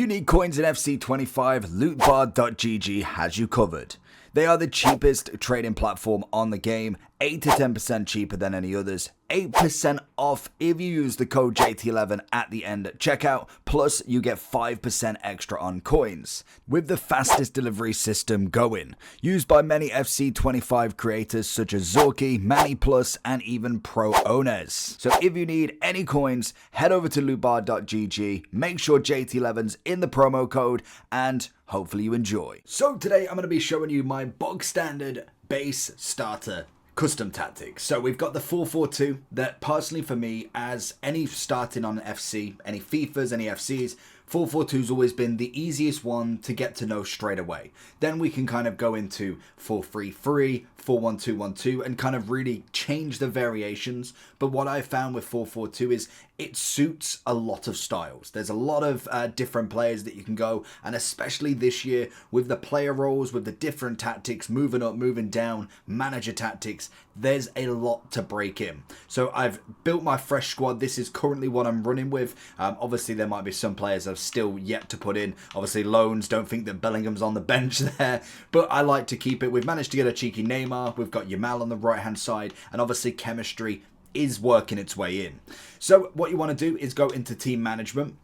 you need coins in FC25, lootbar.gg has you covered. They are the cheapest trading platform on the game, 8 to 10% cheaper than any others, 8% off if you use the code JT11 at the end at checkout, plus you get 5% extra on coins, with the fastest delivery system going, used by many FC25 creators such as Zorky, Manny Plus, and even pro owners. So if you need any coins, head over to lootbar.gg, make sure JT11's in the promo code, and hopefully you enjoy. So today I'm going to be showing you my bog standard base starter custom tactics. So we've got the 4-4-2 that personally for me, as any starting on FC, any FIFAs, any FCs, 4-4-2's always been the easiest one to get to know straight away. Then we can kind of go into 4-3-3, 4-1-2-1-2 and kind of really change the variations. But what I found with 4-4-2 is it suits a lot of styles. There's a lot of different players that you can go, and especially this year with the player roles, with the different tactics, moving up, moving down, manager tactics, there's a lot to break in. So I've built my fresh squad. This is currently what I'm running with. Obviously there might be some players I've still yet to put in. Obviously loans, don't think that Bellingham's on the bench there, but I like to keep it. We've managed to get a cheeky Neymar, we've got Yamal on the right hand side, and obviously chemistry is working its way in. So what you want to do is go into team management.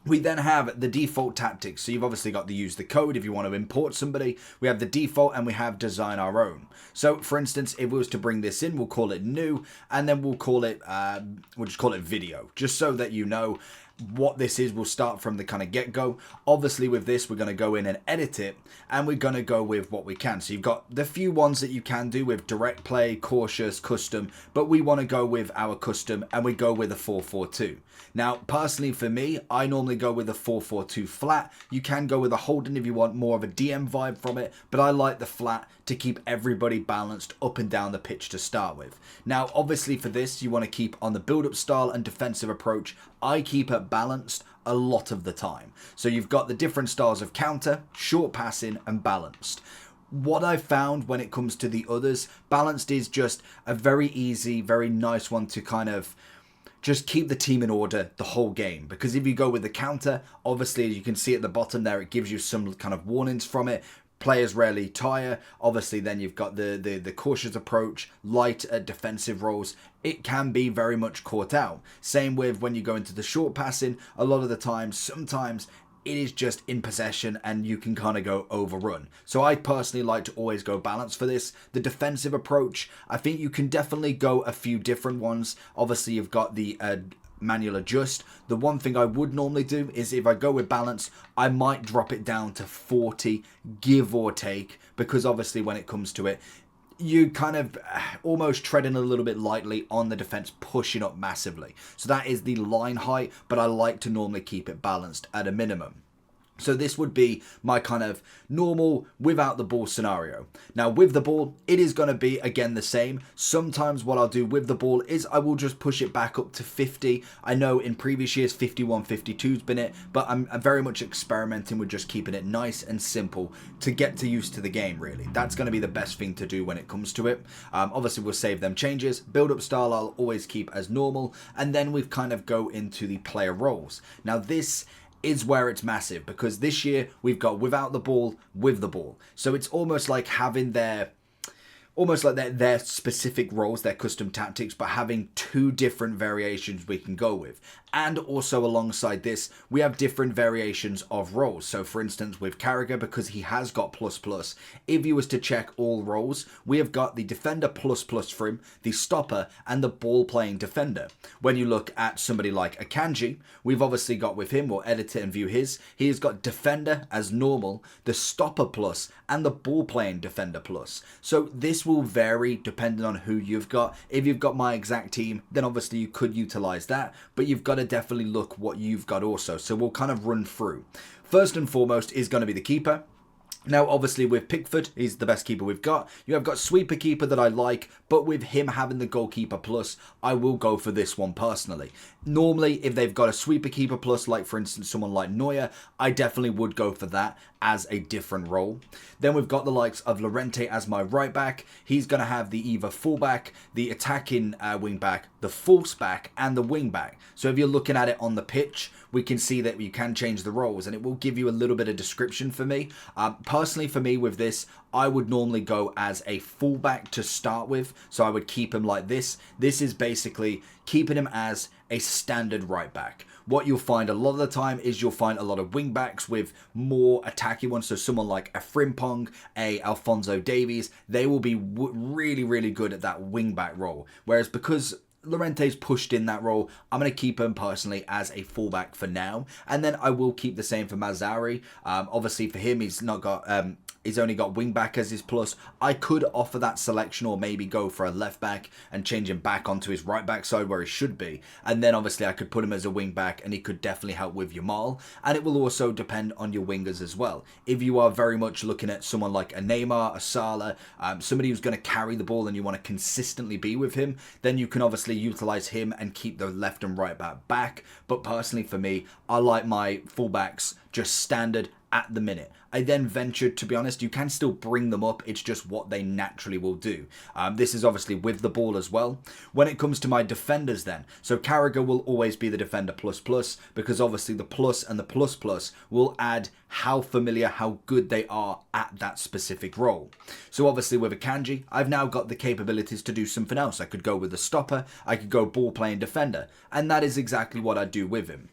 We then have the default tactics. So you've obviously got to use the code if you want to import somebody. We have the default and we have design our own. So for instance, if we was to bring this in, we'll call it new, and then we'll call it, we'll just call it video, just so that you know what this is. Will start from the kind of get-go. Obviously with this we're going to go in and edit it, and we're going to go with what we can. So you've got the few ones that you can do with direct play, cautious, custom, but we want to go with our custom and we go with a 4-4-2. Now personally for me, I normally go with a 4-4-2 flat. You can go with a holding if you want more of a DM vibe from it, but I like the flat to keep everybody balanced up and down the pitch to start with. Now obviously for this you want to keep on the build-up style and defensive approach. I keep it balanced a lot of the time. So you've got the different styles of counter, short passing and balanced. What I've found when it comes to the others, balanced is just a very easy, very nice one to kind of just keep the team in order the whole game. Because if you go with the counter, obviously as you can see at the bottom there, it gives you some kind of warnings from it. Players rarely tire. Obviously then you've got the cautious approach, light at defensive roles. It can be very much caught out. Same with when you go into the short passing, a lot of the time, sometimes it is just in possession and you can kind of go overrun. So I personally like to always go balance for this. The defensive approach, I think you can definitely go a few different ones. Obviously you've got the manual adjust. The one thing I would normally do is if I go with balance, I might drop it down to 40, give or take, because obviously when it comes to it, you kind of almost treading a little bit lightly on the defense, pushing up massively. So that is the line height, but I like to normally keep it balanced at a minimum. So this would be my kind of normal without the ball scenario. Now with the ball, it is going to be again the same. Sometimes what I'll do with the ball is I will just push it back up to 50. I know in previous years 51, 52's been it, but I'm very much experimenting with just keeping it nice and simple to get used to the game really. That's going to be the best thing to do when it comes to it. Obviously we'll save them changes. Build up style I'll always keep as normal, and then we kind of go into the player roles. Now this is where it's massive, because this year we've got without the ball, with the ball. So it's almost like having their specific roles, their custom tactics, but having two different variations we can go with. And also alongside this, we have different variations of roles. So for instance, with Carragher, because he has got ++, if you was to check all roles, we have got the defender ++ for him, the stopper, and the ball playing defender. When you look at somebody like Akanji, we've obviously got with him, we'll edit it and view his, he has got defender as normal, the stopper plus, and the ball playing defender plus. So this will vary depending on who you've got. If you've got my exact team, then obviously you could utilize that, but you've got to definitely look what you've got also. So we'll kind of run through. First and foremost is going to be the keeper. Now, obviously, with Pickford, he's the best keeper we've got. You have got Sweeper Keeper that I like, but with him having the Goalkeeper Plus, I will go for this one personally. Normally, if they've got a Sweeper Keeper Plus, like for instance, someone like Neuer, I definitely would go for that as a different role. Then we've got the likes of Llorente as my right back. He's going to have the either fullback, the attacking wing back, the false back, and the wing back. So if you're looking at it on the pitch, we can see that you can change the roles, and it will give you a little bit of description for me. Personally, for me with this, I would normally go as a fullback to start with, so I would keep him like this. This is basically keeping him as a standard right back. What you'll find a lot of the time is you'll find a lot of wing backs with more attacking ones. So someone like a Frimpong, a Alphonso Davies, they will be really, really good at that wing back role. Whereas because Llorente's pushed in that role, I'm going to keep him personally as a fullback for now. And then I will keep the same for Mazzari. Obviously for him, he's not got... He's only got wing back as his plus. I could offer that selection or maybe go for a left back and change him back onto his right back side where he should be. And then obviously I could put him as a wing back and he could definitely help with Yamal. And it will also depend on your wingers as well. If you are very much looking at someone like a Neymar, a Salah, somebody who's going to carry the ball and you want to consistently be with him, then you can obviously utilize him and keep the left and right back. But personally for me, I like my fullbacks just standard at the minute. I then ventured, to be honest, you can still bring them up. It's just what they naturally will do. This is obviously with the ball as well. When it comes to my defenders then, so Carragher will always be the defender plus because obviously the plus and the plus will add how familiar, how good they are at that specific role. So obviously with Akanji, I've now got the capabilities to do something else. I could go with a stopper, I could go ball playing defender, and that is exactly what I do with him.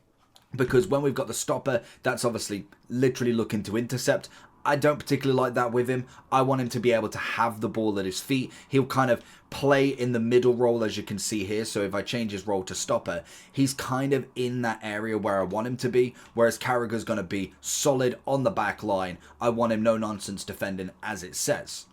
Because when we've got the stopper, that's obviously literally looking to intercept. I don't particularly like that with him. I want him to be able to have the ball at his feet. He'll kind of play in the middle role, as you can see here. So if I change his role to stopper, he's kind of in that area where I want him to be. Whereas Carragher's going to be solid on the back line. I want him no nonsense defending, as it says.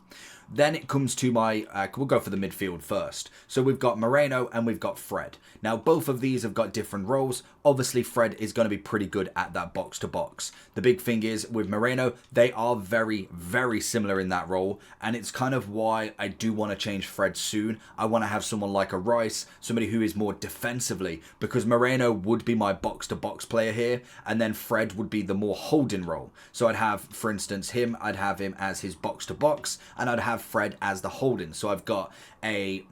Then it comes to my, we'll go for the midfield first. So we've got Moreno and we've got Fred. Now both of these have got different roles. Obviously Fred is going to be pretty good at that box to box. The big thing is with Moreno, they are very, very similar in that role. And it's kind of why I do want to change Fred soon. I want to have someone like a Rice, somebody who is more defensively, because Moreno would be my box to box player here. And then Fred would be the more holding role. So I'd have, for instance, him, I'd have him as his box to box, and I'd have Fred as the holding. So I've got a,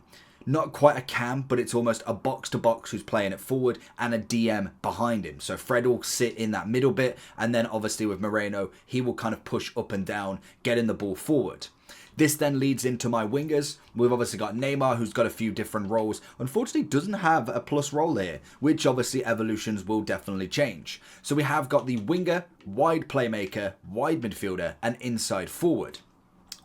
not quite a cam, but it's almost a box to box who's playing it forward and a DM behind him. So Fred will sit in that middle bit, and then obviously with Moreno, he will kind of push up and down, getting the ball forward. This then leads into my wingers. We've obviously got Neymar, who's got a few different roles. Unfortunately, doesn't have a plus role here, which obviously evolutions will definitely change. So we have got the winger, wide playmaker, wide midfielder, and inside forward.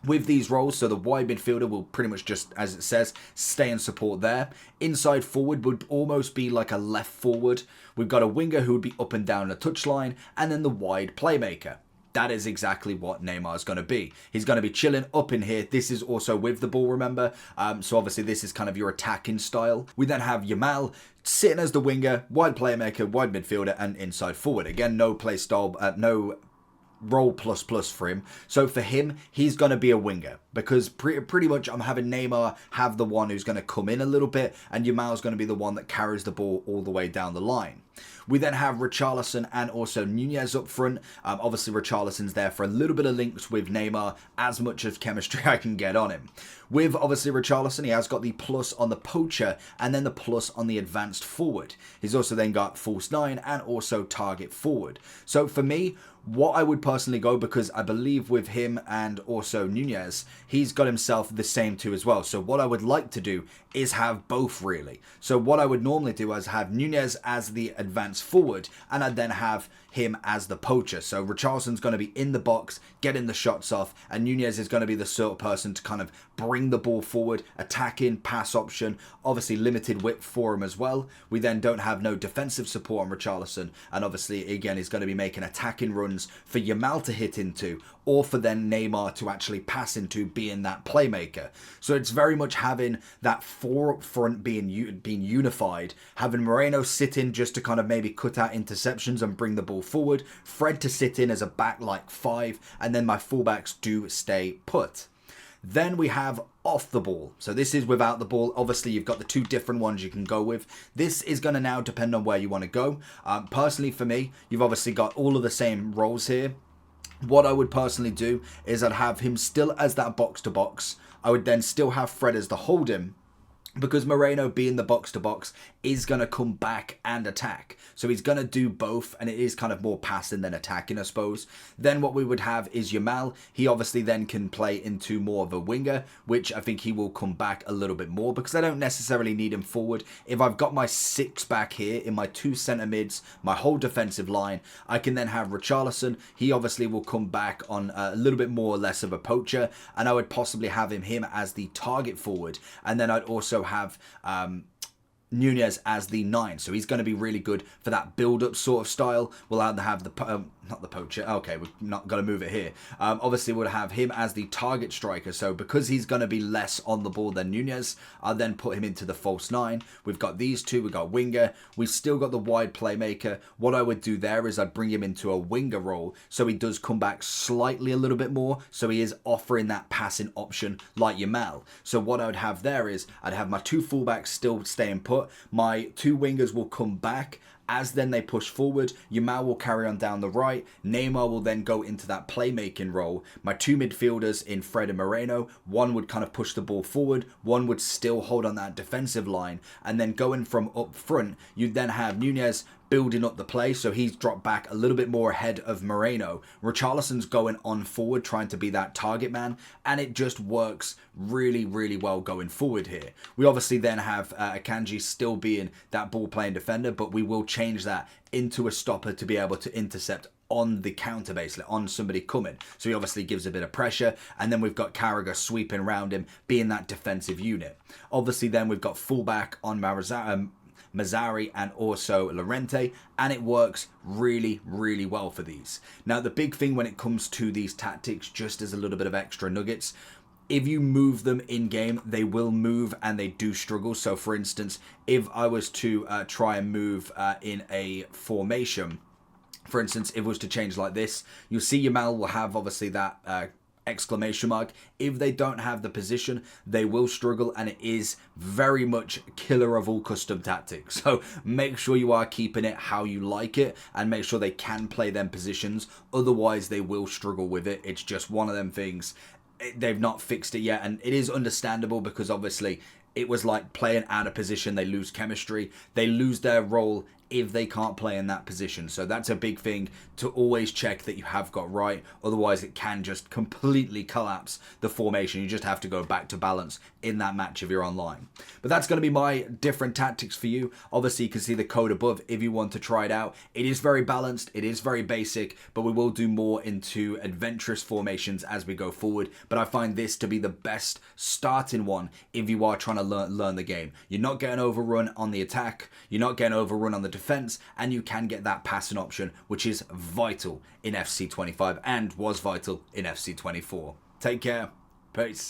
With these roles, so the wide midfielder will pretty much just, as it says, stay and support there. Inside forward would almost be like a left forward. We've got a winger who would be up and down the touchline, and then the wide playmaker. That is exactly what Neymar is going to be. He's going to be chilling up in here. This is also with the ball, remember? So obviously this is kind of your attacking style. We then have Yamal sitting as the winger, wide playmaker, wide midfielder, and inside forward. Again, no play style, no role plus for him. So for him, he's going to be a winger, because pretty much I'm having Neymar have the one who's going to come in a little bit, and Yamal's going to be the one that carries the ball all the way down the line. We then have Richarlison and also Nunez up front. Obviously, Richarlison's there for a little bit of links with Neymar, as much as chemistry I can get on him. With obviously Richarlison, he has got the plus on the poacher and then the plus on the advanced forward. He's also then got false 9 and also target forward. So for me, what I would personally go, because I believe with him and also Nunez, he's got himself the same two as well. So what I would like to do is have both really. So what I would normally do is have Nunez as the advanced forward, and I'd then have him as the poacher. So Richarlison's going to be in the box, getting the shots off, and Nunez is going to be the sort of person to kind of bring the ball forward, attacking, pass option, obviously limited width for him as well. We then don't have no defensive support on Richarlison, and obviously again he's going to be making attacking runs for Yamal to hit into, or for then Neymar to actually pass into, being that playmaker. So it's very much having that forefront being unified, having Moreno sit in just to kind of maybe cut out interceptions and bring the ball forward, Fred to sit in as a back like 5, and then my fullbacks do stay put. Then we have off the ball. So this is without the ball. Obviously, you've got the two different ones you can go with. This is going to now depend on where you want to go. Personally, for me, you've obviously got all of the same roles here. What I would personally do is I'd have him still as that box to box. I would then still have Fred as the holding. because Moreno, being the box-to-box, is going to come back and attack. So he's going to do both, and it is kind of more passing than attacking, I suppose. Then what we would have is Yamal. He obviously then can play into more of a winger, which I think he will come back a little bit more, because I don't necessarily need him forward. If I've got my 6 back here in my 2 centre mids, my whole defensive line, I can then have Richarlison. He obviously will come back on a little bit more or less of a poacher, and I would possibly have him as the target forward. And then I'd also have Nunez as the 9, so he's going to be really good for that build-up sort of style. We'll either have the not the poacher. Okay, we've not got to move it here. Obviously, we'll have him as the target striker. So because he's going to be less on the ball than Nunez, I'll then put him into the false 9. We've got these two. We've got winger. We've still got the wide playmaker. What I would do there is I'd bring him into a winger role, so he does come back slightly a little bit more. So he is offering that passing option like Yamal. So what I would have there is I'd have my 2 fullbacks still staying put. My 2 wingers will come back. As then they push forward, Yamal will carry on down the right. Neymar will then go into that playmaking role. My 2 midfielders in Fred and Moreno, one would kind of push the ball forward, one would still hold on that defensive line. And then going from up front, you then have Nunez building up the play, so he's dropped back a little bit more ahead of Moreno. Richarlison's going on forward, trying to be that target man, and it just works really, really well going forward here. We obviously then have Akanji still being that ball-playing defender, but we will change that into a stopper to be able to intercept on the counter, basically, on somebody coming. So he obviously gives a bit of pressure, and then we've got Carragher sweeping around him, being that defensive unit. Obviously, then we've got fullback on Mazzari and also Llorente, and it works really, really well for these. Now, the big thing when it comes to these tactics, just as a little bit of extra nuggets, if you move them in game, they will move and they do struggle. So for instance, if I was to try and move in a formation, for instance, if it was to change like this, you'll see Yamal will have obviously that exclamation mark. If they don't have the position, they will struggle, and it is very much killer of all custom tactics. So make sure you are keeping it how you like it, and make sure they can play them positions. Otherwise, they will struggle with it. It's just one of them things. They've not fixed it yet, and it is understandable because obviously it was like playing out of position. They lose chemistry. They lose their role if they can't play in that position. So that's a big thing to always check that you have got right. Otherwise, it can just completely collapse the formation. You just have to go back to balance in that match if you're online. But that's going to be my different tactics for you. Obviously, you can see the code above if you want to try it out. It is very balanced. It is very basic, but we will do more into adventurous formations as we go forward. But I find this to be the best starting one if you are trying to learn the game. You're not getting overrun on the attack. You're not getting overrun on the defense, and you can get that passing option, which is vital in FC 25 and was vital in FC 24. Take care. Peace.